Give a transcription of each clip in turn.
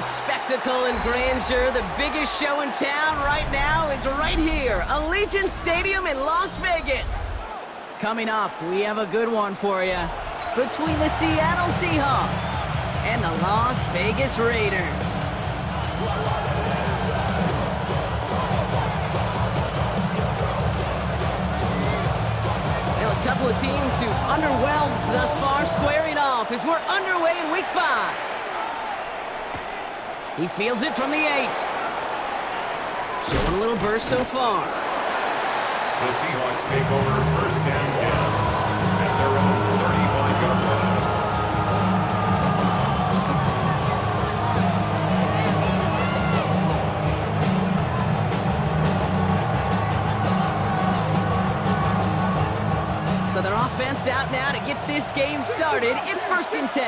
spectacle and grandeur, the biggest show in town right now is right here, Allegiant Stadium in Las Vegas. Coming up, we have a good one for you between the Seattle Seahawks and the Las Vegas Raiders. A couple of teams who've underwhelmed thus far squaring off as we're underway in Week 5. He fields it from the 8. Showing a little burst so far. The Seahawks take over first and 10 at their own 35-yard line. So their offense out now to get this game started. It's first and 10.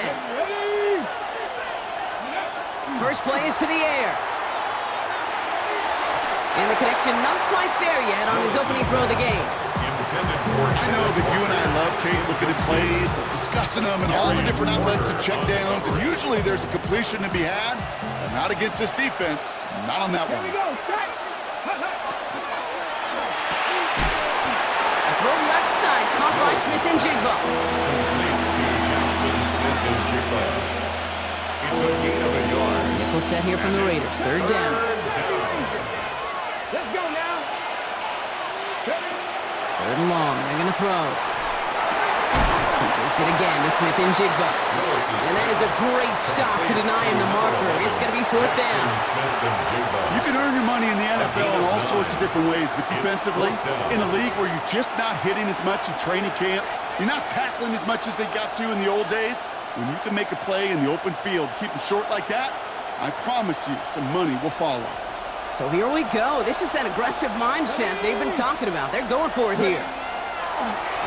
First play is to the air. And the connection not quite there yet on his opening throw of the game. I know that you and I love, Kate, looking at plays, discussing them, and all the different outlets and checkdowns, and usually there's a completion to be had, but not against this defense. Not on that one. Throw left side, caught by Smith and Jigba. It's a gain of a yard. Nickel set here from the Raiders. Third down. Let's go now. Third and long. They're going to throw. Completes it again to Smith and Jigba. And that is a great stop to deny him the marker. It's going to be fourth down. You can earn your money in the NFL in all sorts of different ways, but defensively, in a league where you're just not hitting as much in training camp, you're not tackling as much as they got to in the old days, when you can make a play in the open field, keep them short like that, I promise you some money will follow. So here we go. This is that aggressive mindset they've been talking about. They're going for it here.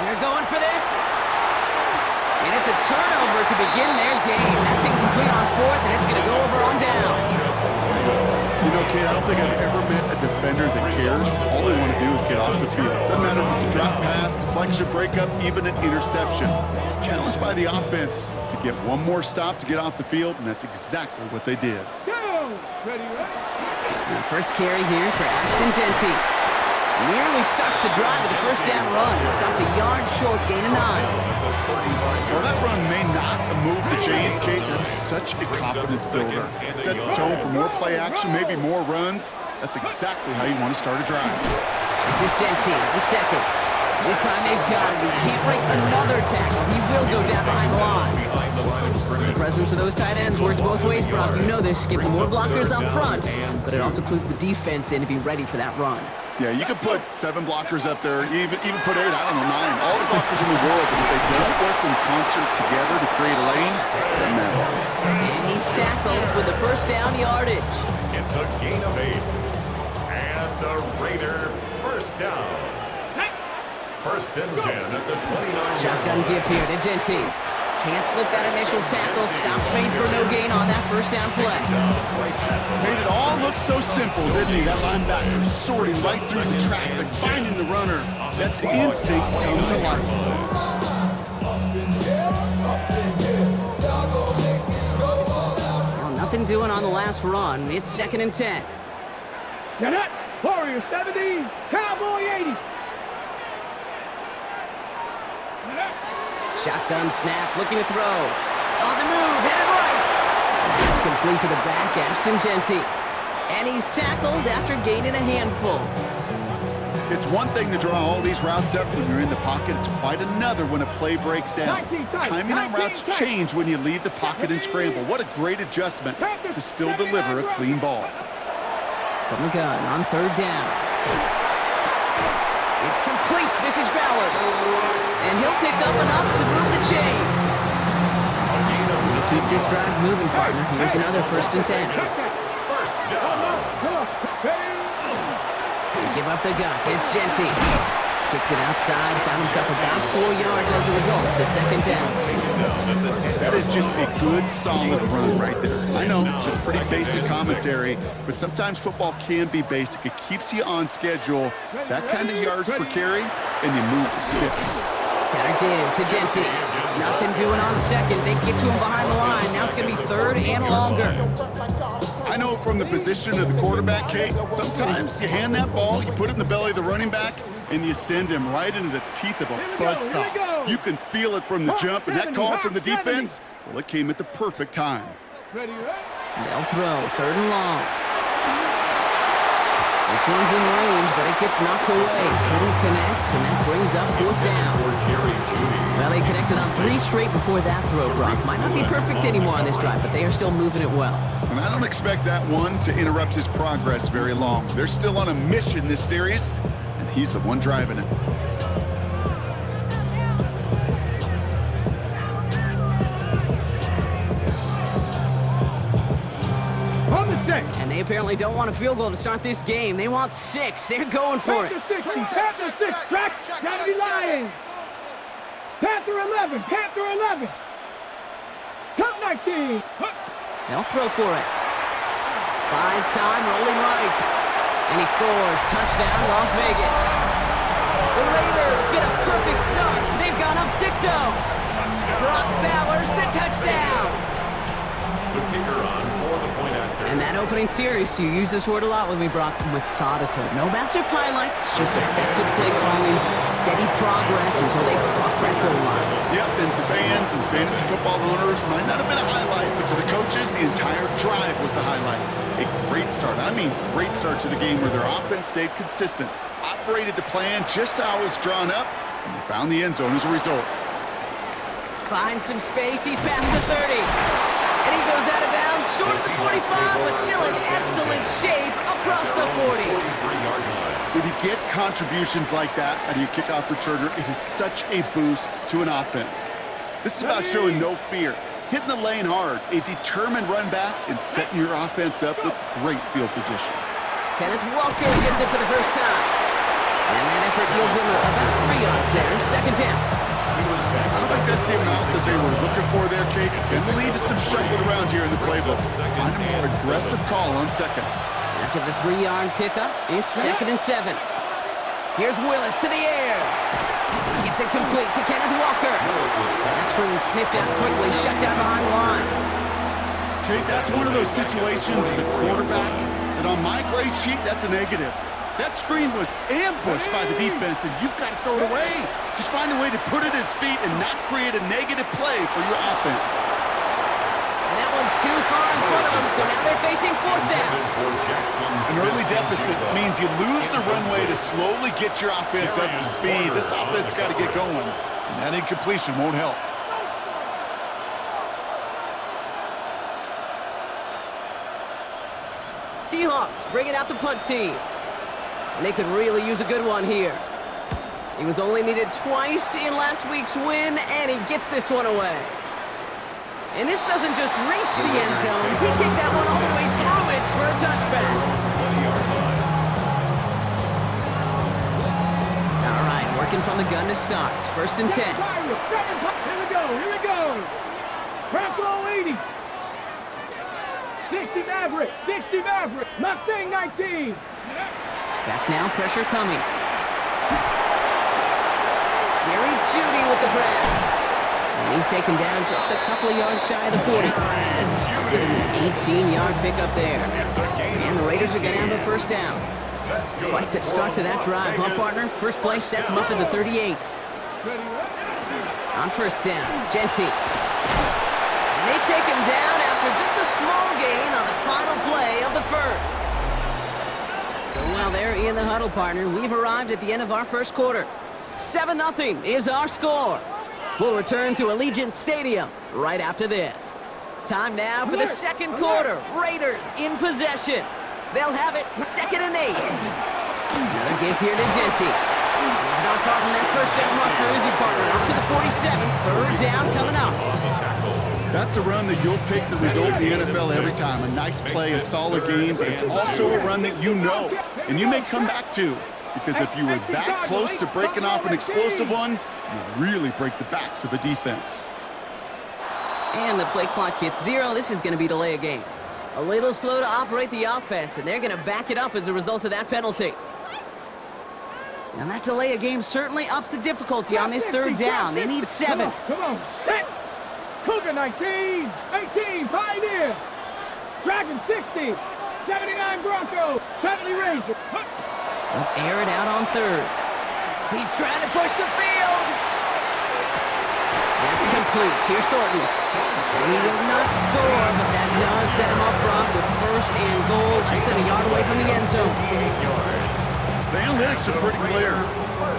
They're going for this. And it's a turnover to begin their game. That's incomplete on fourth, and it's going to go over on downs. You know, Kate, I don't think I've ever met a defender that cares. All they want to do is get off the field. Doesn't matter if it's a drop pass, deflection, breakup, even an interception. Challenged by the offense to get one more stop to get off the field, and that's exactly what they did. And first carry here for Ashton Genty. Nearly starts the drive with a first down run. Stopped a yard short, gain of 9. Well, that run may not have moved the chains, Kate. That's such a confidence builder. It sets the tone for more play action, maybe more runs. That's exactly how you want to start a drive. This is Genty on second. This time they've got it. He can't break another tackle. He will go down behind the line. The presence of those tight ends works both ways, Brock. You know this. Gives them more blockers up front, but it also clues the defense in to be ready for that run. Yeah, you could put 7 blockers up there, even put 8, I don't know, 9. All the blockers in the world, but if they don't work in concert together to create a lane, doesn't matter. And he's tackled with the first down yardage. It's a gain of 8. And the Raider first down. First and 10 at the 29. Shotgun give here to Genty. Can't slip that initial tackle. Stops made for no gain on that first down play. Made it all look so simple, didn't he? That linebacker sorting right through the traffic, finding the runner. That's instincts come to life. Well, nothing doing on the last run. It's second and 10. Cadet, Warrior 70, Cowboy 80. Shotgun snap, looking to throw. On the move, headed right. That's complete to the back, Ashton Genty. And he's tackled after gaining a handful. It's one thing to draw all these routes up when you're in the pocket. It's quite another when a play breaks down. Timing on routes change when you leave the pocket and scramble. What a great adjustment to still deliver a clean ball. From the gun on third down. It's complete. This is Bowers. And he'll pick up enough to move the chains. We keep this drive moving, partner. Here's another first and 10. They give up the guts. It's Genty. Kicked it outside. Found himself about 4 yards as a result. It's second down. That is just a good, solid run right there. I know it's pretty basic commentary, but sometimes football can be basic. It keeps you on schedule. That kind of yards per carry, and you move the sticks. Counter give to Genty. Nothing doing on second. They get to him behind the line. Now it's going to be third and longer. I know from the position of the quarterback, Kate, sometimes you hand that ball, you put it in the belly of the running back, and you send him right into the teeth of a buzzsaw. You can feel it from the jump, and that call from the defense, well, it came at the perfect time. They'll throw, third and long. This one's in range, but it gets knocked away. Couldn't connect, and that brings up fourth down. Well, they connected on 3 straight before that throw, Brock. Might not be perfect anymore on this drive, but they are still moving it well. And I don't expect that one to interrupt his progress very long. They're still on a mission this series, and he's the one driving it. And they apparently don't want a field goal to start this game. They want 6. They're going for it. Panther 6, track, gotta be lying. Panther 11, Panther 11. Cup 19. They'll throw for it. Buys time, rolling right. And he scores. Touchdown, Las Vegas. The Raiders get a perfect start. They've gone up 6-0. Brock Bowers, the touchdown. The kicker on for the point after. And that opening series, you use this word a lot with me, Brock, methodical. No massive highlights, just effective play calling, steady progress until they cross that goal line. Yep, and to fans and fantasy football owners, might not have been a highlight, but to the coaches, the entire drive was the highlight. A great start. I mean, great start to the game where their offense stayed consistent, operated the plan just how it was drawn up, and they found the end zone as a result. Finds some space, he's past the 30. And he goes out of bounds, short of the 45, but still in excellent shape across the 40. When you get contributions like that out of your kickoff returner, it is such a boost to an offense. This is about showing no fear, hitting the lane hard, a determined run back, and setting your offense up with great field position. Kenneth Walker gets it for the first time. And that effort yields him about 3 yards there. Second down. I don't think that's the amount that they were looking for there, Kate. Can lead to some shuffling around here in the playbook. Find a more aggressive call on second. After the 3-yard pickup, it's 2nd and 7. Here's Willis to the air. He gets it complete to Kenneth Walker. That screen sniffed out quickly, shut down behind the line. Kate, that's one of those situations as a quarterback that on my grade sheet, that's a negative. That screen was ambushed by the defense, and you've got to throw it away. Just find a way to put it at his feet and not create a negative play for your offense. And that one's too far in front of them, so now they're facing 4th down. An early deficit means you lose the runway to slowly get your offense up to speed. This offense got to get going, and that incompletion won't help. Seahawks bring it out the punt team. And they could really use a good one here. He was only needed twice in last week's win, and he gets this one away. And this doesn't just reach the end zone. He kicked that one all the way through it for a touchback. All right, working from the gun to start. 1st and 10. Here we go. Panther 80. 60 Maverick. Mustang 19. Back now, pressure coming. Jerry Jeudy with the grab. And he's taken down just a couple of yards shy of the 40. Give him an 18-yard pickup there. And the Raiders are going to have a 1st down. Quite the start to that drive, huh, partner? First play sets him up at the 38. On 1st down, Genty. And they take him down after just a small gain on the final play of the 1st. So while they're in the huddle, partner, we've arrived at the end of our 1st quarter. 7-0 is our score. We'll return to Allegiant Stadium right after this. Time now for the 2nd quarter. Raiders in possession. They'll have it 2nd and 8. Another give here to Genty. He's not far from that 1st down marker, is he, partner? Up to the 47. 3rd down coming up. That's a run that you'll take the result in the NFL every time. A nice play, a solid game, but it's also a run that you know, and you may come back to, because if you were that close to breaking off an explosive one, you really break the backs of a defense. And the play clock hits 0. This is going to be delay a game. A little slow to operate the offense, and they're going to back it up as a result of that penalty. And that delay of game certainly ups the difficulty on this third down. They need 7. Come on, set. Cougar 19, 18, Pioneer. Dragon 60, 79 Broncos, 70 Rangers. They'll air it out on third. He's trying to push the field. That's complete. Here's Thornton. And he will not score, but that does set him up, Brock, with first and goal, less than a yard away from the end zone. The analytics are pretty clear.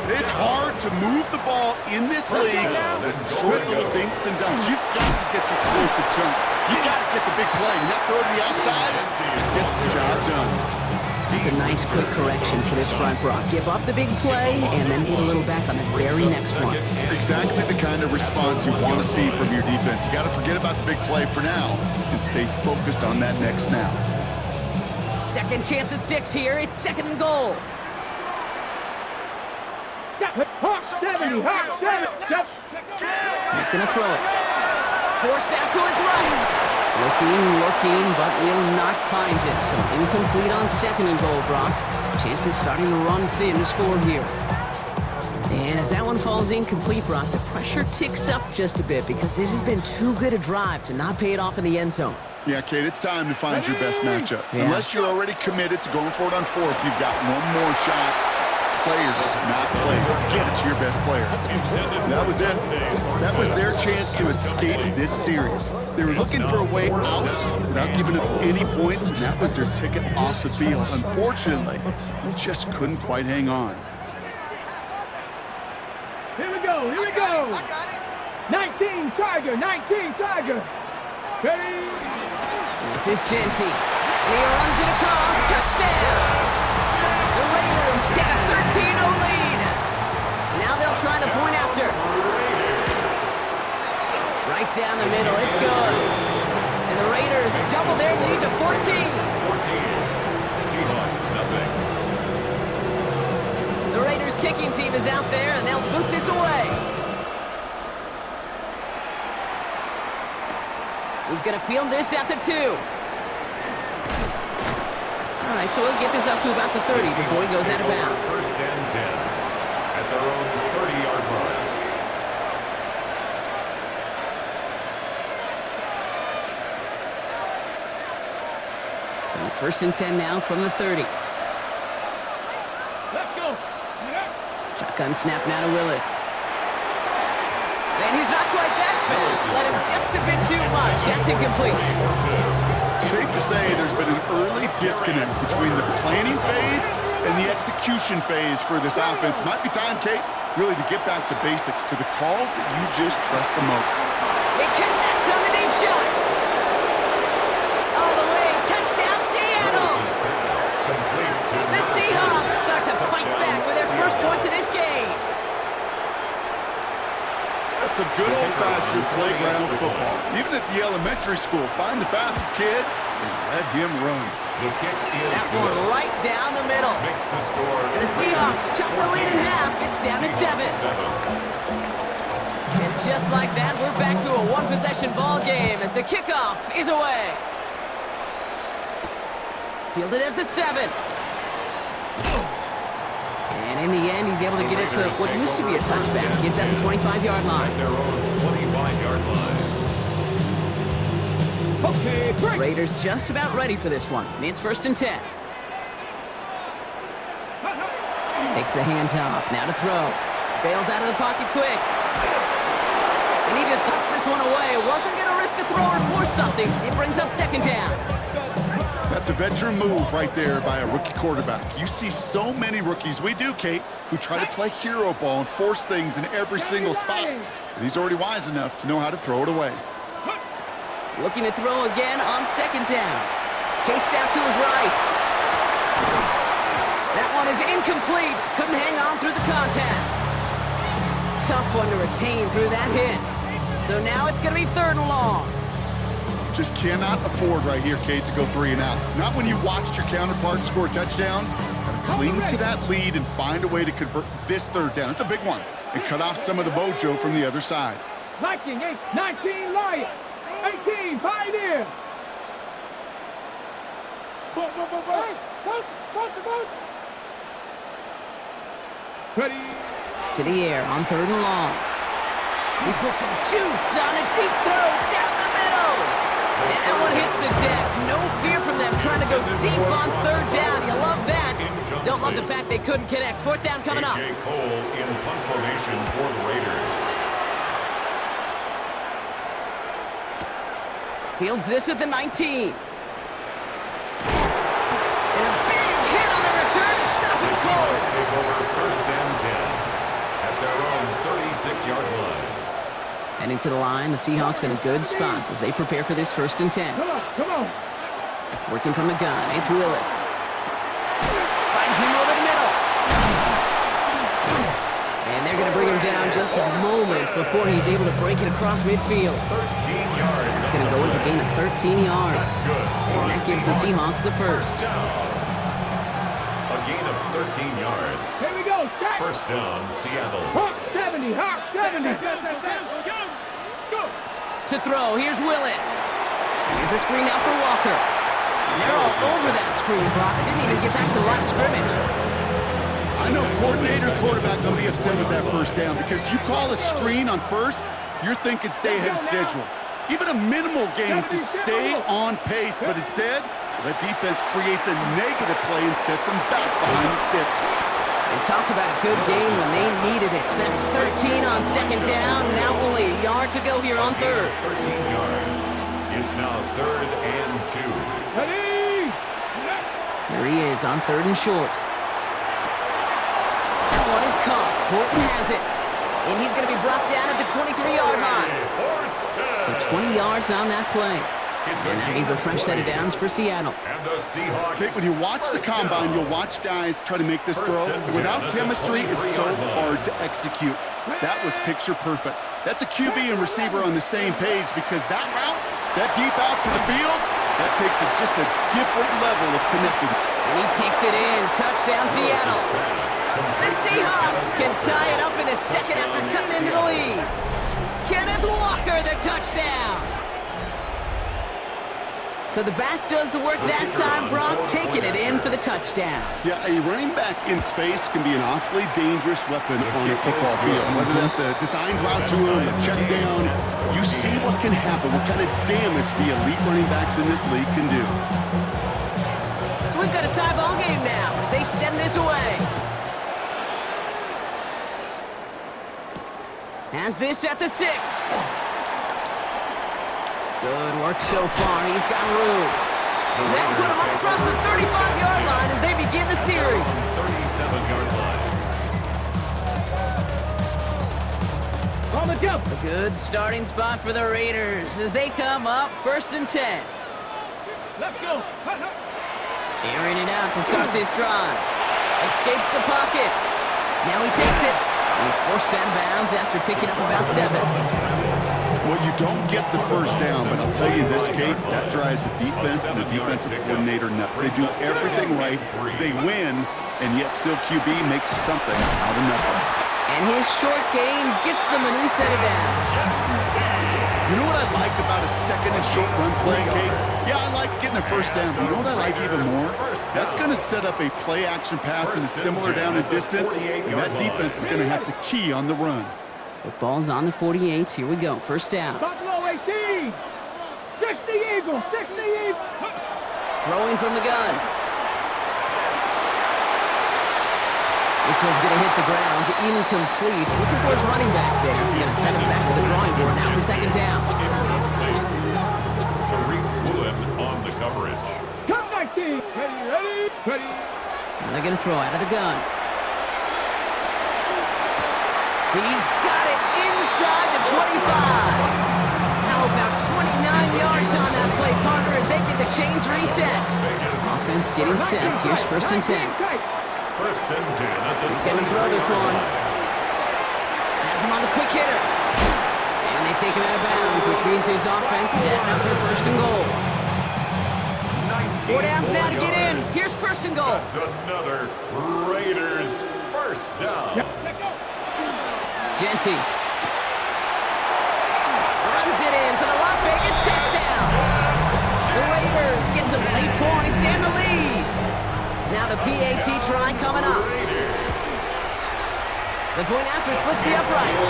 It's hard to move the ball in this league with short little dinks and dunks. You've got to get the explosive chunk. You've got to get the big play. And that throw to the outside gets the job done. That's a nice quick correction for this front, Brock. Give up the big play and then get a little back on the very next one. Exactly the kind of response you want to see from your defense. You got to forget about the big play for now and stay focused on that next snap. Second chance at 6 here. It's second and goal. Hawk 70, Hawk 70. He's going to throw it. Forced out to his right. Looking, but will not find it. So incomplete on second and goal, Brock. Chances starting to run thin to score here. And as that one falls incomplete, Brock, the pressure ticks up just a bit because this has been too good a drive to not pay it off in the end zone. Yeah, Kate, it's time to find your best matchup. Yeah. Unless you're already committed to going for it on fourth, you've got one more shot. Players, not plays. Get it to your best player. That was it. That was their chance to escape this series. They were looking for a way out without giving up any points, and that was their ticket off the field. Unfortunately, they just couldn't quite hang on. Here we go, here we go. 19 Tiger, 19 Tiger. Ready? This is Genty. And he runs it across. Touchdown! The Raiders take a 13-0 lead. Now they'll try the point after. Right down the middle. It's good. And the Raiders double their lead to 14. Seahawks, nothing. The Raiders kicking team is out there, and they'll boot this away. He's going to field this at the 2. All right, so we'll get this up to about the 30 before he goes out of bounds. First and 10 at their own 30-yard line. So first and 10 now from the 30. Let's go. Shotgun snap now to Willis. And he's not quite that fast. Let him just a bit too much. That's incomplete. Safe to say there's been an early disconnect between the planning phase and the execution phase for this offense. Might be time, Kate, really to get back to basics, to the calls that you just trust the most. They connect on the deep shot. All the way, touchdown Seattle. The Seahawks start to fight back with their first points of this game. That's some good old-fashioned playground football. Even at the elementary school, find the fastest kid and let him run. The kick is that one right down the middle. Makes the score. And the Seahawks chop the lead in half. It's down to 7. And just like that, we're back to a one-possession ball game as the kickoff is away. Fielded at the 7. And in the end, he's able to get it to what used to be a touchback. It's at the 25-yard line. Their own 25-yard line. Okay, break. Raiders just about ready for this one. It's first and 10. Takes the handoff. Now to throw. Bails out of the pocket quick. And he just hucks this one away. Wasn't going to risk a throw or force something. It brings up second down. That's a veteran move right there by a rookie quarterback. You see so many rookies, we do, Kate, who try to play hero ball and force things in every single spot. And he's already wise enough to know how to throw it away. Looking to throw again on second down. Chased out to his right. That one is incomplete. Couldn't hang on through the contact. Tough one to retain through that hit. So now it's going to be third and long. Just cannot afford right here, Kate, to go 3 and out. Not when you watched your counterpart score a touchdown. Gotta cling to that lead and find a way to convert this third down. It's a big one. And cut off some of the mojo from the other side. Viking 8, 19 Lions, 18 Pioneer. Ready. To the air on 3rd and long. He puts some juice on a deep throw down the middle. And that one hits the deck. No fear from them trying to go deep on 3rd down. You love that. Don't love the fact they couldn't connect. 4th down coming up. A.J. Cole in punt formation for the Raiders. Fields this at the 19. And a big hit on the return to stop it cold. Take over 1st and 10 at their own 36-yard line. Heading to the line, the Seahawks in a good spot as they prepare for this 1st and 10. Come on, come on. Working from the gun, it's Willis. Finds him over the middle. And they're going to bring him down just a moment before he's able to break it across midfield. 13 yards. That's going to go as a gain of 13 yards. And that gives the Seahawks the first. A gain of 13 yards. Here we go. Set. 1st down, Seattle. Hawk 70. Hawk 70. Go. To throw, here's Willis. Here's a screen now for Walker. And they're all over that screen, Brock. Didn't even get back to the line of scrimmage. I know coordinator, quarterback going to be upset with that 1st down because you call a screen on 1st, you're thinking stay ahead of schedule. Even a minimal gain to stay on pace, but instead, the defense creates a negative play and sets them back behind the sticks. And talk about a good game when they needed it. That's 13 on 2nd down. Now only a yard to go here on 3rd. 13 yards. It's now 3rd and 2. Ready. Here he is on 3rd and short. That one is caught. Horton has it. And he's going to be brought down at the 23-yard line. So 20 yards on that play. And that means a fresh set of downs for Seattle. And the Seahawks. Okay, when you watch the combine, you'll watch guys try to make this throw. Without chemistry, it's so hard to execute. That was picture perfect. That's a QB and receiver on the same page because that route, that deep out to the field, that takes it just a different level of connecting. And he takes it in. Touchdown, Seattle. The Seahawks can tie it up in the 2nd after cutting into the lead. Kenneth Walker, the touchdown. So the back does the work that time, Brock, taking it in for the touchdown. Yeah, a running back in space can be an awfully dangerous weapon on a football field. Whether that's a designed route to him, a check down, you see what can happen, what kind of damage the elite running backs in this league can do. So we've got a tie ball game now as they send this away. Has this at the 6. Good work so far. He's got room. And that'll put him up across the 35-yard line as they begin the series. 37-yard line. On the jump. A good starting spot for the Raiders as they come up 1st and 10. Let's go. Airing it out to start this drive. Escapes the pocket. Now he takes it. And he's forced out of bounds after picking up about 7. Well, you don't get the 1st down, but I'll tell you this, Kate, that drives the defense and the defensive coordinator nuts. They do everything right, they win, and yet still QB makes something out of nothing. And his short game gets them a new set of downs. You know what I like about a 2nd and short run play, Kate? Yeah, I like getting a 1st down, but you know what I like even more? That's going to set up a play-action pass and a similar down and distance, and that defense is going to have to key on the run. Football's on the 48. Here we go. 1st down. Buffalo 18. 60 Eagles. 60 Eagles. Throwing from the gun. This one's going to hit the ground. Incomplete. Looking for his running back there. Going to send him back to the drawing board now for 2nd down. Tariq Woolen on the coverage. Come 19. Ready. And they're going to throw out of the gun. He's got it inside the 25. How about 29 yards on that play, partner, as they get the chains reset. Offense getting set. Here's 1st and 10. 1st and 10 at the He's going to throw this one. Has him on the quick hitter. And they take him out of bounds, which means his offense setting up for 1st and goal. 4 downs now to get in. Here's 1st and goal. That's another Raiders 1st down. Jency runs it in for the Las Vegas touchdown. The Raiders get some late points and the lead. Now the PAT try coming up. The point after splits the uprights.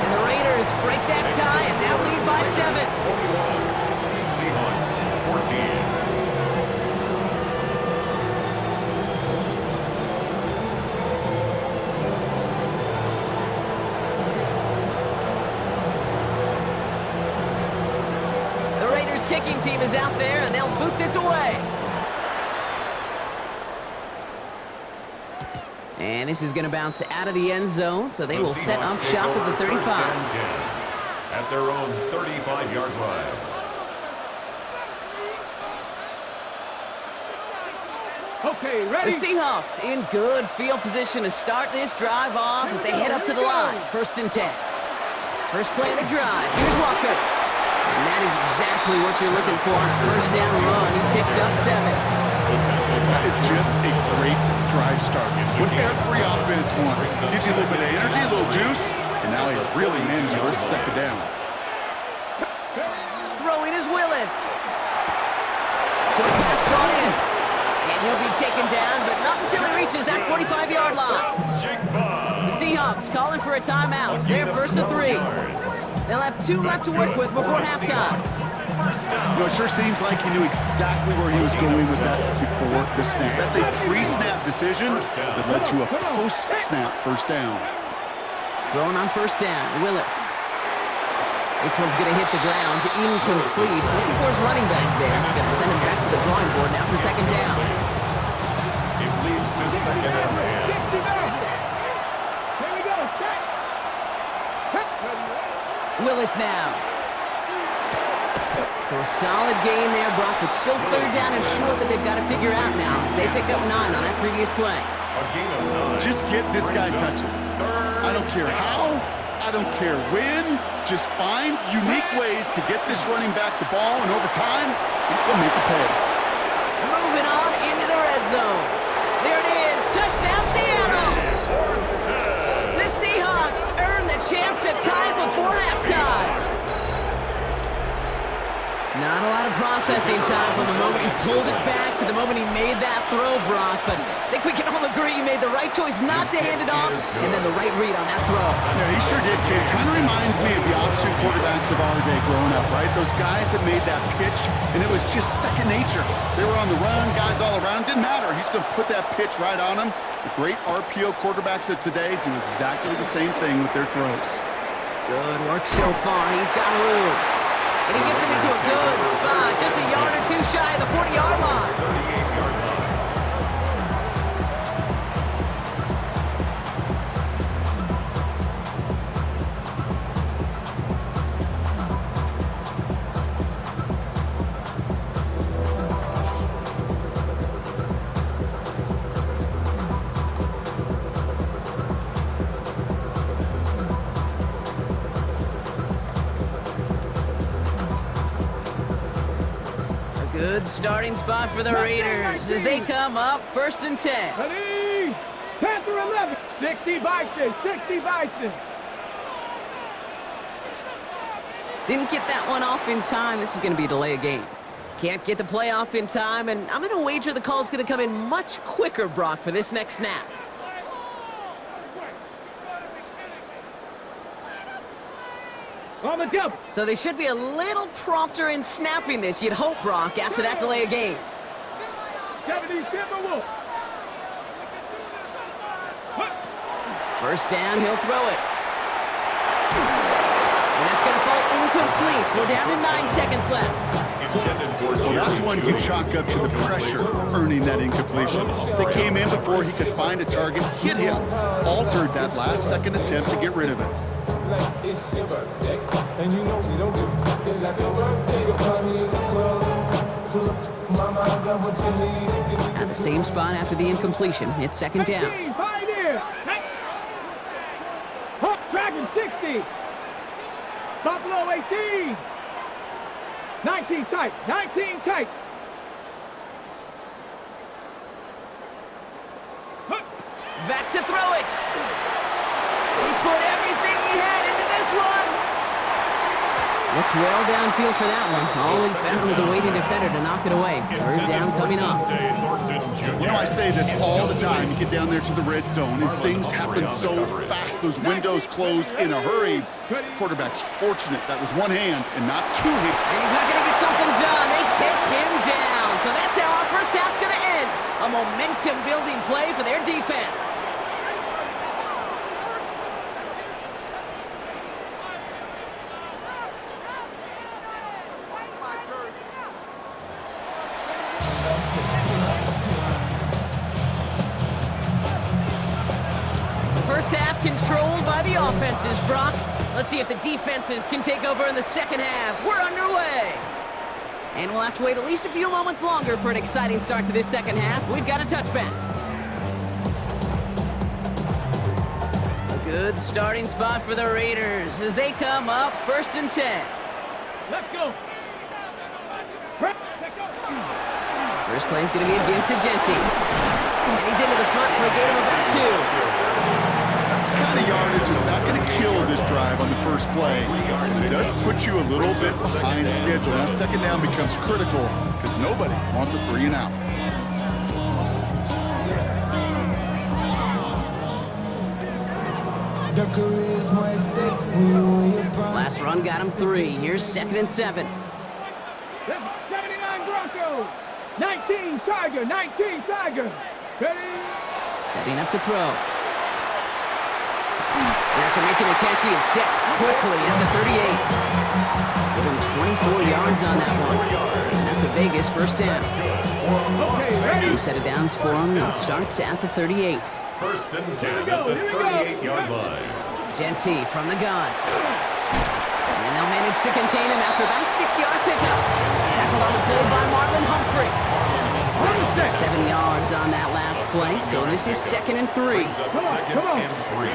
And the Raiders break that tie and now lead by 7. Seahawks 14. The Raiders kicking team is out there and they'll boot this away. And this is going to bounce out of the end zone, so they will set up shop at the 35. At their own 35-yard line. Okay, ready? The Seahawks in good field position to start this drive off as they head up to the line. 1st and 10. First play of the drive. Here's Walker. And that is exactly what you're looking for on a 1st down run. He picked up 7. That is just a great drive start. What every offense wants. Gives you a little bit of energy, a little juice, and now a really manageable 2nd down. Throwing is Willis. Short pass brought in. And he'll be taken down, but not until he reaches that 45-yard line. The Seahawks calling for a timeout. They're 1st and 3. They'll have 2 left to work with before halftime. You know, it sure seems like he knew exactly where he was going with that before the snap. That's a pre-snap decision that led to a post-snap 1st down. Throwing on 1st down, Willis. This one's going to hit the ground, incomplete. Looking for his running back there. Going to send him back to the drawing board now for 2nd down. It leads to 2nd and 10. Here we go, set. Willis now. So a solid gain there, Brock, but still 3rd down and short that they've got to figure out now as they pick up 9 on that previous play. A gain of 9. Just get this guy touches. I don't care how, I don't care when. Just find unique ways to get this running back the ball, and over time, he's going to make a play. Moving on into the red zone. There it is, touchdown Seattle! The Seahawks earn the chance to tie before halftime. Not a lot of processing time from the moment he pulled it back to the moment he made that throw, Brock. But I think we can all agree he made the right choice not to hand it off, and then the right read on that throw. Yeah, he sure did, kid. Kind of reminds me of the option quarterbacks of our day growing up, right? Those guys that made that pitch, and it was just second nature. They were on the run, guys all around. Didn't matter. He's going to put that pitch right on them. The great RPO quarterbacks of today do exactly the same thing with their throws. Good work so far. He's got room. And he gets it into a good spot, just a yard or 2 shy of the 40-yard line. 38-yard line. Good starting spot for the Raiders as they come up 1st and 10. Ready? Panther 11. 60 Bison. 60 Bison. Didn't get that one off in time. This is going to be a delay of game. Can't get the play off in time, and I'm going to wager the call is going to come in much quicker, Brock, for this next snap. On the double. So they should be a little prompter in snapping this, you'd hope, Brock, after that delay of game. 70 Timberwolves. 1st down, he'll throw it. And that's going to fall incomplete. We're down to 9 seconds left. Well, that's one you chalk up to the pressure earning that incompletion. They came in before he could find a target, hit him, altered that last-second attempt to get rid of it. Like it's your birthday, and you know we don't do it like your birthday. You'll find me in the club. Mama, I got what you need. At the same spot after the incompletion, it's 2nd down. 18, Pioneer. Hawk Dragon 60. Buffalo 18. 19 tight. 19 tight. Back to throw it. He put everything he had into this one. Looked well downfield for that one. All he found was a waiting defender to knock it away. Third down coming up. You know, I say this all the time. You get down there to the red zone, and things happen so fast. Those windows close in a hurry. Quarterback's fortunate that was one hand and not two hands. And he's not going to get something done. They take him down. So that's how our first half's going to end. A momentum-building play for their defense. First half controlled by the offenses, Brock. Let's see if the defenses can take over in the second half. We're underway. And we'll have to wait at least a few moments longer for an exciting start to this second half. We've got a touchback. A good starting spot for the Raiders as they come up 1st and 10. Let's go. First play is going to be a give to Genty. And he's into the front for a gain of about 2. That's the kind of yardage that's not going to kill this drive on the first play. It does put you a little bit behind schedule. Now second down becomes critical because nobody wants a 3 and out. Last run got him 3. Here's 2nd and 7. 79 Broncos. 19 Tiger. 19 Tiger. Ready? Setting up to throw. And after making a catch, he is decked quickly at the 38. Give him 24 yards on that one. And that's a Vegas first down. Okay, ready? New set of downs for him. It starts at the 38. 1st and 10 at the 38-yard line. Genty from the gun. And they'll manage to contain him after about a 6-yard pickup. Tackled on the play by Marlon Humphrey. 7 yards on that last play, so this is 2nd and 3. Second and 3.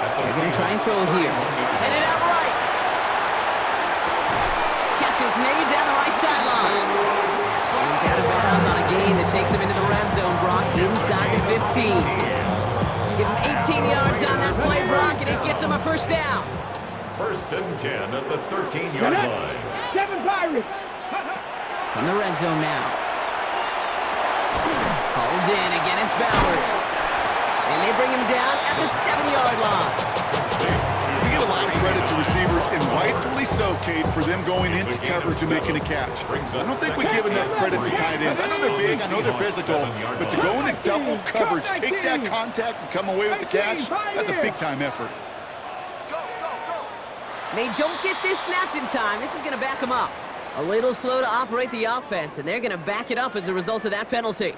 They're going to try and throw it here. Headed out right. Catch is made down the right sideline. He's out of bounds on a gain that takes him into the red zone, Brock, inside the 15. Give him 18 yards on that play, Brock, and it gets him a first down. 1st and 10 at the 13-yard line. 7 Pirates. From the red zone now. Hold in, again it's Bowers. And they bring him down at the 7-yard line. We get a lot of credit to receivers, and rightfully so, Kate, for them going into coverage and making a catch. I don't think we give enough credit to tight ends. I know they're big, I know they're physical, but to go into double coverage, take that contact, and come away with the catch, that's a big-time effort. They don't get this snapped in time. This is going to back them up. A little slow to operate the offense, and they're going to back it up as a result of that penalty.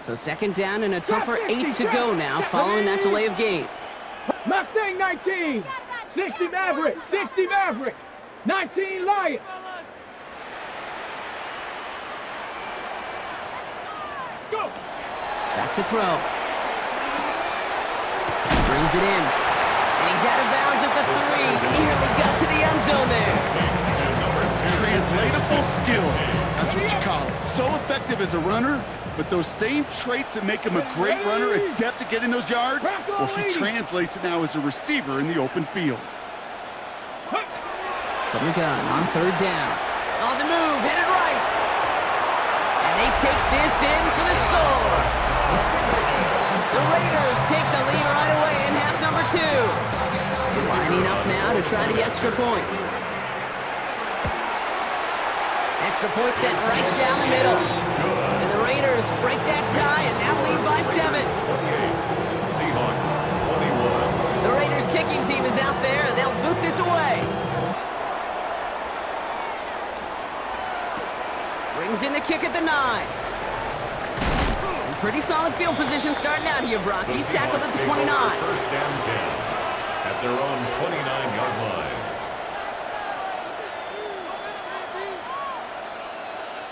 So 2nd down and a tougher 8 to go now following that delay of game. Mustang 19. 60 Maverick. 60 Maverick. 19 Lion. Go. Back to throw. Brings it in. And he's out of bounds at the 3. Nearly got to the end zone there. Translatable skills. That's what you call it. So effective as a runner, but those same traits that make him a great runner, adept at getting those yards, well, he translates it now as a receiver in the open field. From the gun on 3rd down. On the move, headed right. And they take this in for the score. The Raiders take the lead right away in half number 2. Lining up now to try the extra point. Extra point sent right down the middle. And the Raiders break that tie and now lead by 7. Seahawks 21. The Raiders kicking team is out there and they'll boot this away. Brings in the kick at the 9. And pretty solid field position starting out here, Brock. He's tackled at the 29. 1st and 10 at their own 29-yard line.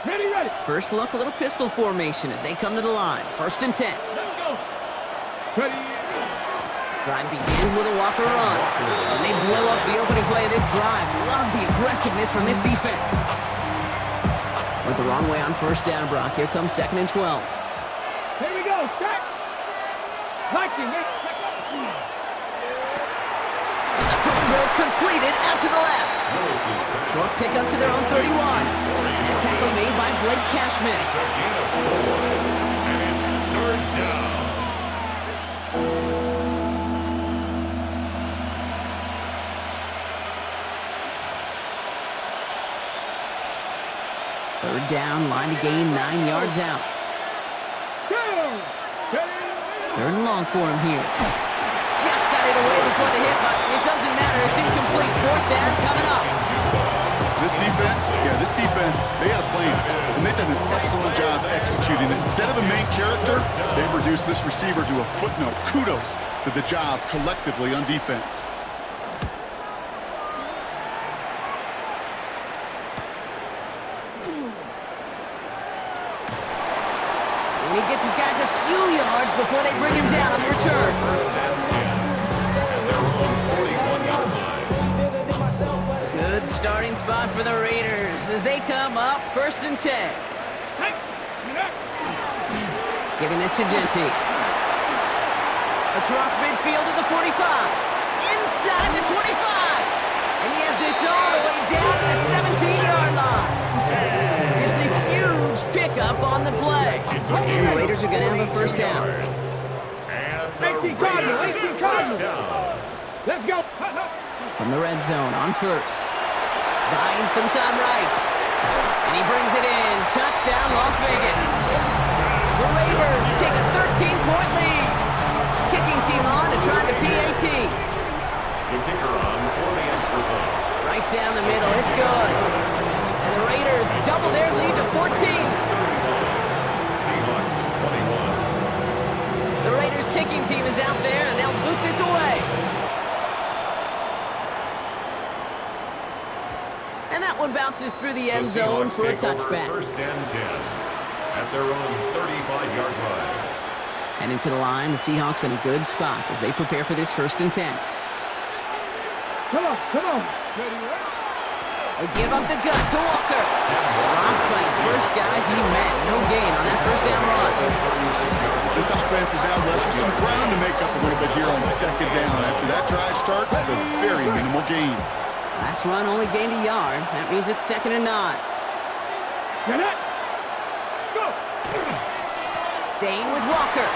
Ready, ready. First look, a little pistol formation as they come to the line. 1st and 10. Let's go. Ready. Drive begins with a walker run. And they blow up the opening play of this drive. Love the aggressiveness from this defense. Went the wrong way on 1st down, Brock. Here comes 2nd and 12. Here we go. Start. Viking. A quick throw completed out to the left. Short pickup to their own 31. That tackle made by Blake Cashman. It's a gain of 4, and it's third down. Third down, line to gain 9 yards out. Third and long for him here. Just got it away before the hit, but it doesn't matter. It's incomplete. Fourth down coming up. This defense, they had a plan, and they've done an excellent job executing it. Instead of a main character, they've reduced this receiver to a footnote. Kudos to the job collectively on defense. And he gets his guys a few yards before they bring him down on the return. First down 10, and they're on 41-yard line. Good starting spot for the Raiders as they come up first and 10. Giving this to Genty. Across midfield to the 45. Inside the 25. And he has this all the way down to the 17-yard line. It's a huge pickup on the play. And the Raiders are going to have a first down. And the 18 Cardinal, 18 Raiders Cardinal. first down. Let's go. From the red zone on first. Buying some time right. And he brings it in. Touchdown, Las Vegas. The Raiders take a 13-point lead. Kicking team on to try the PAT. The kicker on for the extra point. Right down the middle. It's good. And the Raiders double their lead to 14. Seahawks 21. The Raiders kicking team is out there, and they'll boot this away. And that one bounces through the end zone for a touchback. First and 10 at their own 35-yard line. And into the line, the Seahawks in a good spot as they prepare for this first and 10. Come on. They give up the gut to Walker. Robbed by his first guy he met. No gain on that first down run. This offense is now left with some ground to make up a little bit here on second down. After that drive starts with a very minimal gain. Last run only gained a yard. That means it's 2nd and 9. Get it. Go. Staying with Walker.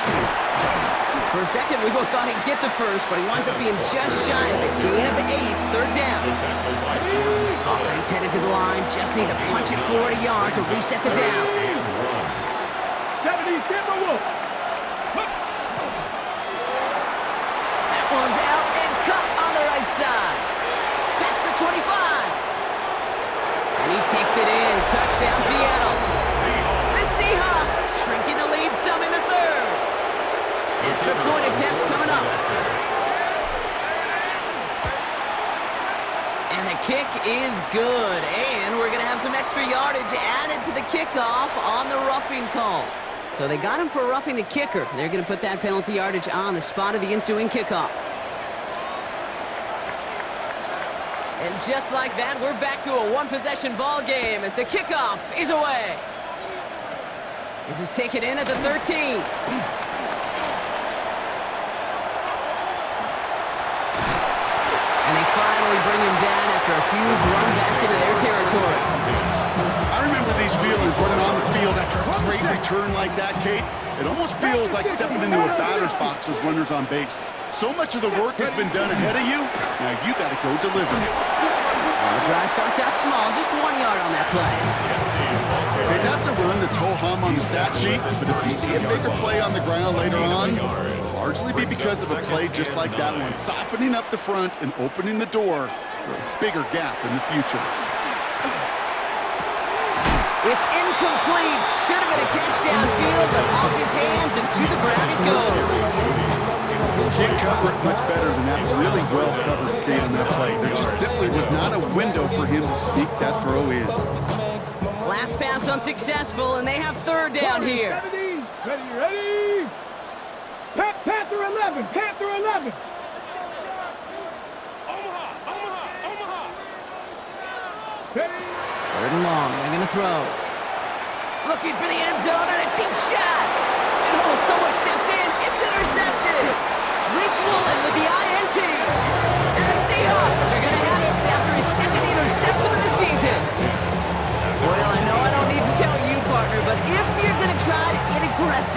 For a second, we both thought he'd get the first, but he winds up being just shy of a gain of 8. Third down. Offense headed to the line. Just need to punch it forward a yard to reset the downs. 70, Timberwolf. That one's out and cut on the right side. Past the 25. And he takes it in. Touchdown, Seattle. The Seahawks shrinking the lead some in the third. Extra point attempt coming up. And the kick is good. And we're going to have some extra yardage added to the kickoff on the roughing call. So they got him for roughing the kicker. They're going to put that penalty yardage on the spot of the ensuing kickoff. And just like that, we're back to a one-possession ball game as the kickoff is away. This is taken in at the 13. And they finally bring him down after a huge run back into their territory. I remember these feelings running on the field after a great return like that, Kate. It almost feels like stepping into a batter's box with runners on base. So much of the work has been done ahead of you, now you got to go deliver it. Well, the drive starts out small, just 1 yard on that play. Okay, that's a run that's ho-hum on the stat sheet, but if you see a bigger play on the ground later on, it'll largely be because of a play just like that one, softening up the front and opening the door for a bigger gap in the future. It's incomplete. Should have been a catch downfield, but off his hands and to the ground it goes. Can't cover it much better than that really well-covered Kate on that play. There just simply was not a window for him to sneak that throw in. Last pass unsuccessful, and they have third down here. Ready. Panther 11. Omaha. Ready. Third and long, they're going to throw. Looking for the end zone and a deep shot. And someone stepped in. It's intercepted. Rick Woolen with the INT. And the Seahawks are going to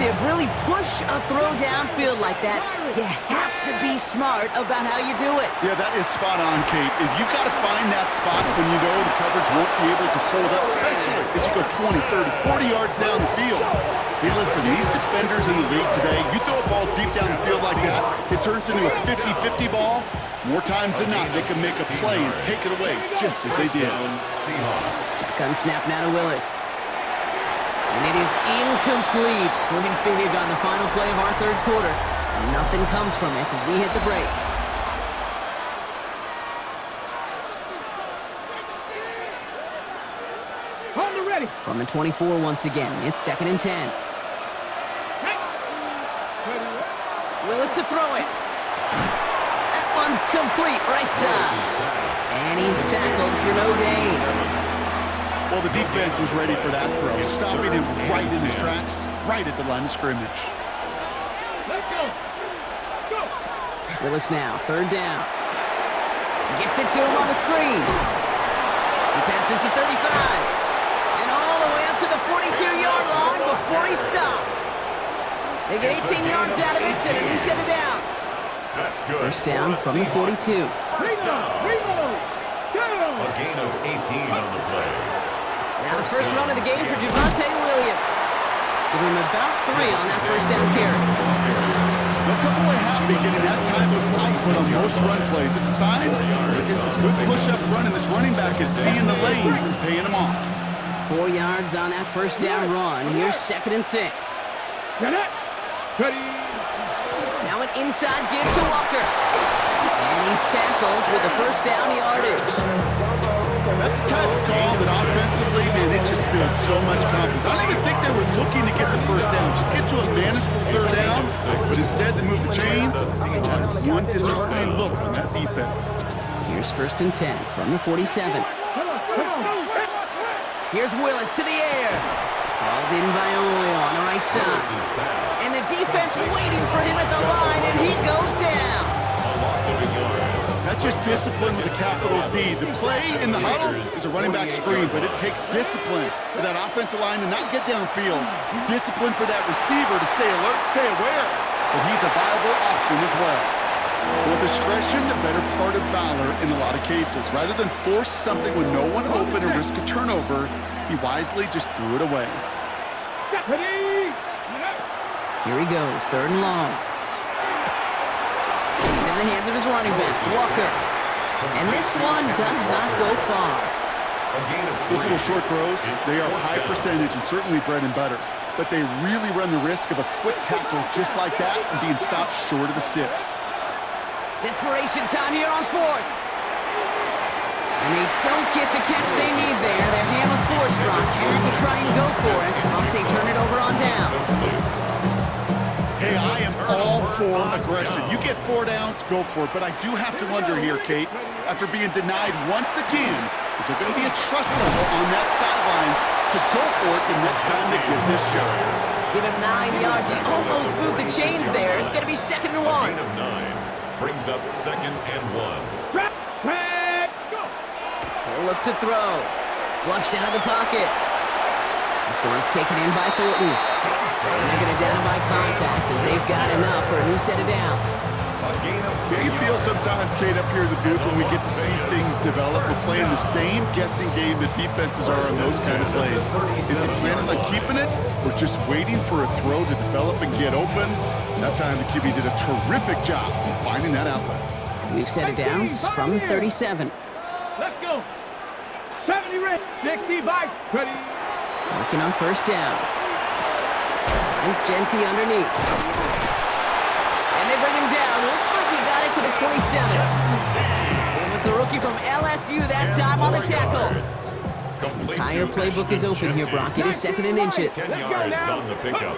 aggressive, really push a throw downfield like that, you have to be smart about how you do it. Yeah, that is spot on, Kate. If you've got to find that spot when you know the coverage won't be able to hold up, especially as you go 20, 30, 40 yards down the field. Hey, listen, these defenders in the league today, you throw a ball deep down the field like that, it turns into a 50-50 ball. More times than not, they can make a play and take it away just as they did. Gun snap now to Willis. And it is incomplete. Went big on the final play of our third quarter. And nothing comes from it as we hit the break. Hold it ready. From the 24 once again, it's 2nd and 10. Willis to throw it. That one's complete, right side. And he's tackled for no gain. Well, the defense was ready for that throw, stopping him right in his tracks, right at the line of scrimmage. Let's go. Go. Willis now, 3rd down. Gets it to him on the screen. He passes the 35. And all the way up to the 42-yard line before he stopped. They get 18 yards out of it and a new set of downs. That's good. First down from the 42. Reload. Go. A gain of 18 on the play. Now the first run of the game for Javonte Williams. Give him about 3 on that first down carry. They'll come away happy getting that type of output on most run plays. It's a sign they're getting some good push up front, and this running back is seeing the lanes and paying them off. 4 yards on that first down run. Here's 2nd and 6. Get it. Ready. Now an inside give to Walker. And he's tackled with the first down yardage. That's a type of call that offensively, man, it just builds so much confidence. I don't even think they were looking to get the first down, just get to a manageable 3rd down, but instead they move the chains. That is one disheartening look from that defense. Here's 1st and 10 from the 47. Here's Willis to the air. Hauled in by Oil on the right side. And the defense waiting for him at the line, and he goes down. A loss of a yard. That's just discipline with a capital D. The play in the huddle is a running back screen, but it takes discipline for that offensive line to not get downfield. Discipline for that receiver to stay alert, stay aware that he's a viable option as well. With discretion, the better part of valor in a lot of cases. Rather than force something with no one open and risk a turnover, he wisely just threw it away. Ready. Here he goes, 3rd and long. In the hands of his running back, Walker. And this one does not go far. Those little short throws, they are high percentage and certainly bread and butter. But they really run the risk of a quick tackle just like that and being stopped short of the sticks. Desperation time here on 4th. And they don't get the catch they need there. Their hand was forced, Brock. Had to try and go for it, but they turn it over on downs. Hey, I am all for aggression. You get 4 downs, go for it. But I do have to wonder here, Kate, after being denied once again, is there going to be a trust level on that sidelines to go for it the next time they get this shot? Give him 9 yards. He almost moved the chains there. It's going to be 2nd and 1. Gain of 9 brings up 2nd and 1. Trap. Go. He'll look to throw. Flushed out of the pocket. This one's taken in by Thornton. And they're going to down him by contact as they've got enough for a new set of downs. Yeah, you feel sometimes, Kate, up here in the booth when we get to see things develop. We're playing the same guessing game that defenses are on those kind of plays. Is he planning on keeping it or just waiting for a throw to develop and get open? That time the QB did a terrific job of finding that outlet. New set of downs from 37. Let's go. 70 ready. 65. Ready. Working on 1st down. Finds Genty underneath. And they bring him down. Looks like he got it to the 27. It was the rookie from LSU that time on the tackle. The entire playbook is open here, Brock. It is 2nd and inches. 10 yards on the pickup.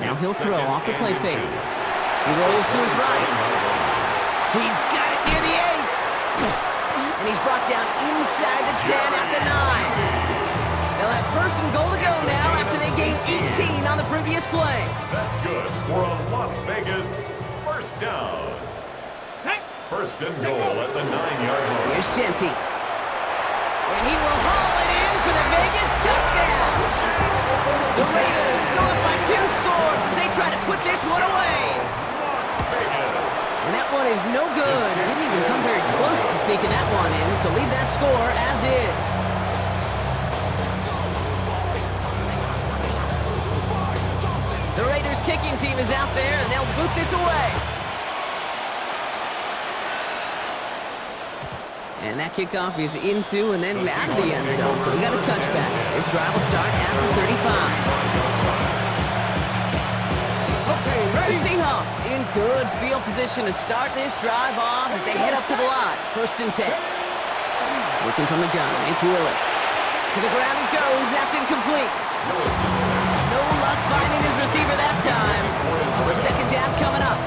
Now he'll throw off the play fake. He rolls to his right. He's got it near the 8. And he's brought down inside the 10 at the 9. They'll have 1st and goal to go now after they gained 18 on the previous play. That's good for a Las Vegas 1st down. 1st and goal at the 9-yard line. Here's Genty. And he will haul it in for the Vegas touchdown. The Raiders go up by 2 scores as they one is no good. Didn't even come very close to sneaking that one in, so leave that score as is. The Raiders kicking team is out there, and they'll boot this away. And that kickoff is into and then out of the end zone, so we got a touchback. This drive will start after 35. The Seahawks in good field position to start this drive off as they head up to the line. 1st and 10. Looking from the gun, it's Willis. To the ground it goes, that's incomplete. No luck finding his receiver that time. So 2nd down coming up.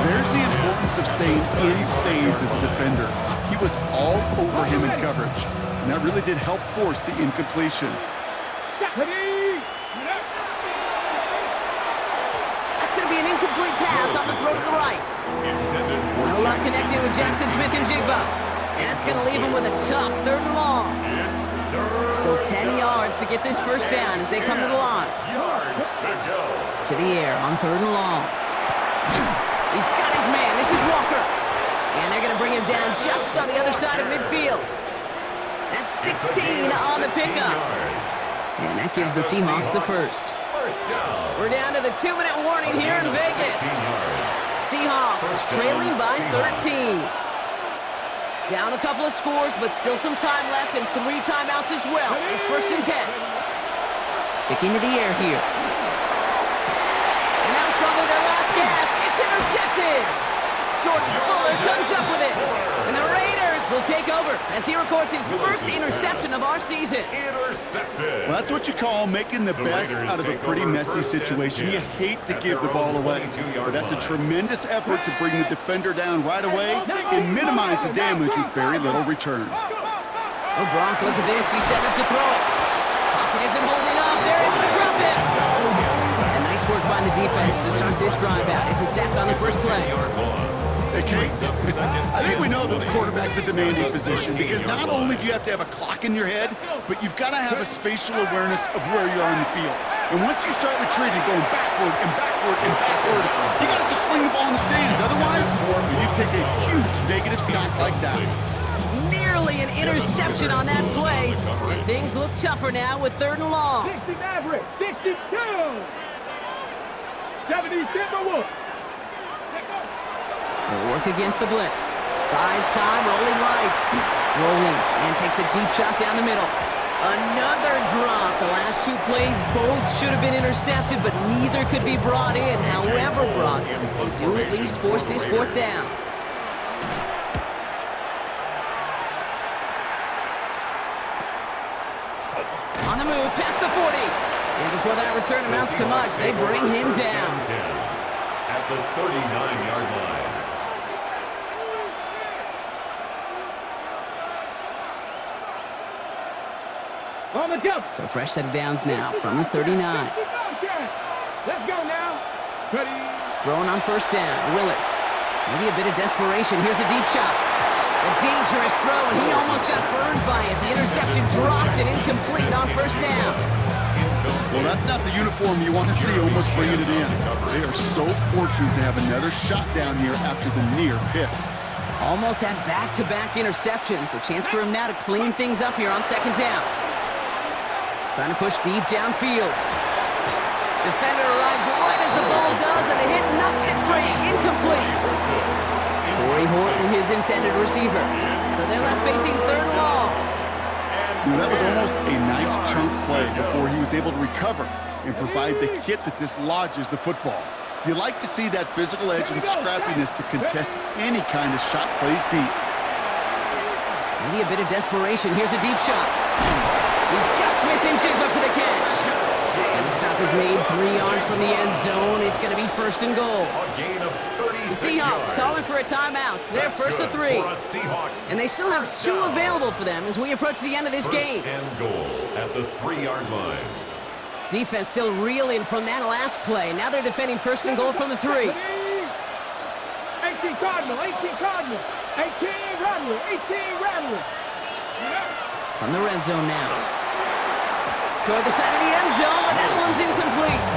There's the importance of staying in phase as a defender. He was all over him in coverage, and that really did help force the incompletion. That's going to be an incomplete pass on the throw to the right. No luck connecting with Jackson Smith-Njigba. And that's going to leave him with a tough 3rd and long. Still 10 yards to get this 1st down as they come to the line. To the air on 3rd and long. He's got his man. This is Walker. And they're going to bring him down just on the other side of midfield. That's 16 on the pickup. And that gives the Seahawks the 1st. We're down to the 2-minute warning here in Vegas. Seahawks trailing by 13. Down a couple of scores, but still some time left and 3 timeouts as well. It's 1st and 10. Sticking to the air here. And that was probably their last gasp. It's intercepted. Jordan Fuller comes up with it. And the Raiders will take over as he records his 1st interception of our season. Intercepted. Well, that's what you call making the best out of a pretty messy situation. You hate to give the ball away, but that's a tremendous effort to bring the defender down right away and minimize the damage with very little return. Oh, Brock, look at this. He's set up to throw it. Pocket isn't holding up. They're able to drop him. And nice work by the defense to start this drive out. It's a sack on the 1st play. Hey, Kate, I think we know that the quarterback's a demanding position because not only do you have to have a clock in your head, but you've got to have a spatial awareness of where you are in the field. And once you start retreating, going backward and backward and backward, you got to just sling the ball in the stands. Otherwise, you take a huge negative sack like that. Nearly an interception on that play. And things look tougher now with 3rd and long. 60 Maverick, 62. 70 Timberwolves. They'll work against the blitz. Buys time, rolling right. Rolling, and takes a deep shot down the middle. Another drop. The last 2 plays both should have been intercepted, but neither could be brought in. However brought in, they do at least force this 4th down. On the move, past the 40. And before that return amounts to much, they bring him down. At the 39-yard line. On the jump. So fresh set of downs now from the 39. Let's go now. Ready. Throwing on 1st down, Willis. Maybe a bit of desperation. Here's a deep shot. A dangerous throw, and he almost got burned by it. The interception dropped and incomplete on 1st down. Well, that's not the uniform you want to see almost bringing it in. They are so fortunate to have another shot down here after the near pick. Almost had back-to-back interceptions. A chance for him now to clean things up here on 2nd down. Trying to push deep downfield. Defender arrives right as the ball does, and the hit knocks it free. Incomplete. Torrey Horton, his intended receiver. So they're left facing 3rd and long. Well, that was almost a nice chunk play before he was able to recover and provide the hit that dislodges the football. You like to see that physical edge and scrappiness to contest any kind of shot plays deep. Maybe a bit of desperation. Here's a deep shot. He's got Smith-Njigba for the catch. And the stop is made 3 yards from the end zone. It's going to be 1st and goal. The Seahawks calling for a timeout. They're 1st and 3. And they still have 2 available for them as we approach the end of this game. 1st and goal at the 3-yard line. Defense still reeling from that last play. Now they're defending 1st and goal from the 3. 18 Cardinal, 18 Cardinal, 18 Rattler, 18 Rattler. From the red zone now. Toward the side of the end zone, but that one's incomplete.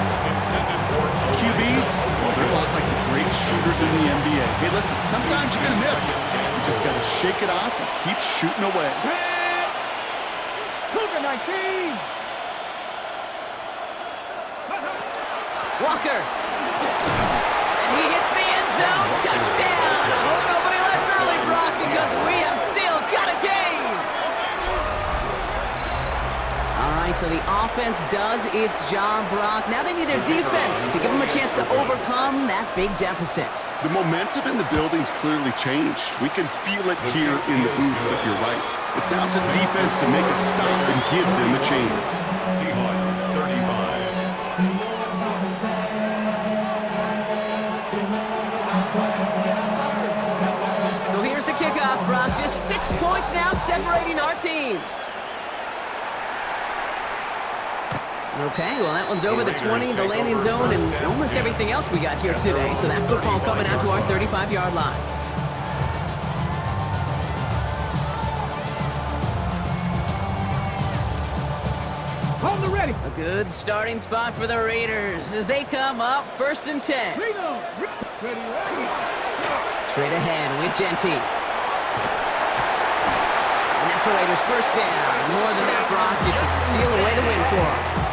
QBs, well, they're a lot like the great shooters in the NBA. Hey, listen, sometimes you're going to miss. You just got to shake it off and keep shooting away. Cougar 19. Walker. And he hits the end zone. Touchdown. I hope nobody left early, Brock, because we have still got a game. All right, so the offense does its job, Brock. Now they need their defense to give them a chance to overcome that big deficit. The momentum in the building's clearly changed. We can feel it here in the booth, but you're right. It's down to the defense to make a stop and give them a chance. Seahawks 35. So here's the kickoff, Brock. Just 6 points now separating our teams. Okay, well, that one's over the 20, the landing zone, and almost everything else we got here today. So that football coming out to our 35-yard line. Hold the ready. A good starting spot for the Raiders as they come up 1st and 10. Ready, ready. Straight ahead with Genty. And that's the Raiders' first down. More than that, Brock, it should seal away the win for them.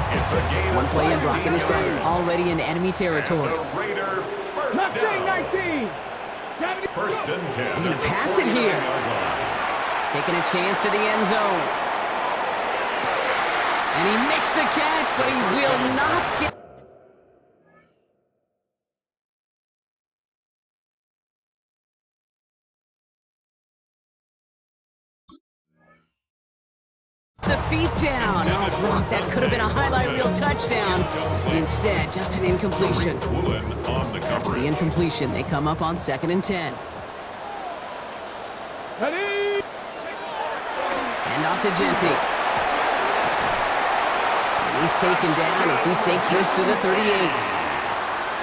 It's a game. One play in, Brock, and this drive is already in enemy territory. The Raider first Left down. 19. First and 10. They're going to pass it here. Taking a chance to the end zone. And he makes the catch, but he will not get the feet down. Oh, Brock, that could have been a highlight reel touchdown. Instead, just an incompletion. Woolen on the After the coverage. incompletion, they come up on 2nd and 10. Ready. And off to Genty. And he's taken down as he takes this to the 38.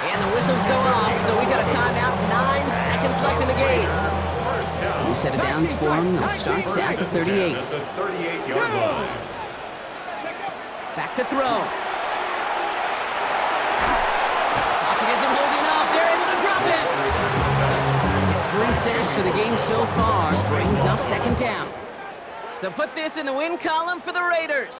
And the whistles go off, so we got a timeout. 9 seconds left in the game. First down. New set of downs for him. They'll start at the 38. At the 38-yard line. Back to throw. Pocket isn't holding up. They're able to drop it. It's 3 sacks for the game so far. Brings up 2nd down. So put this in the win column for the Raiders.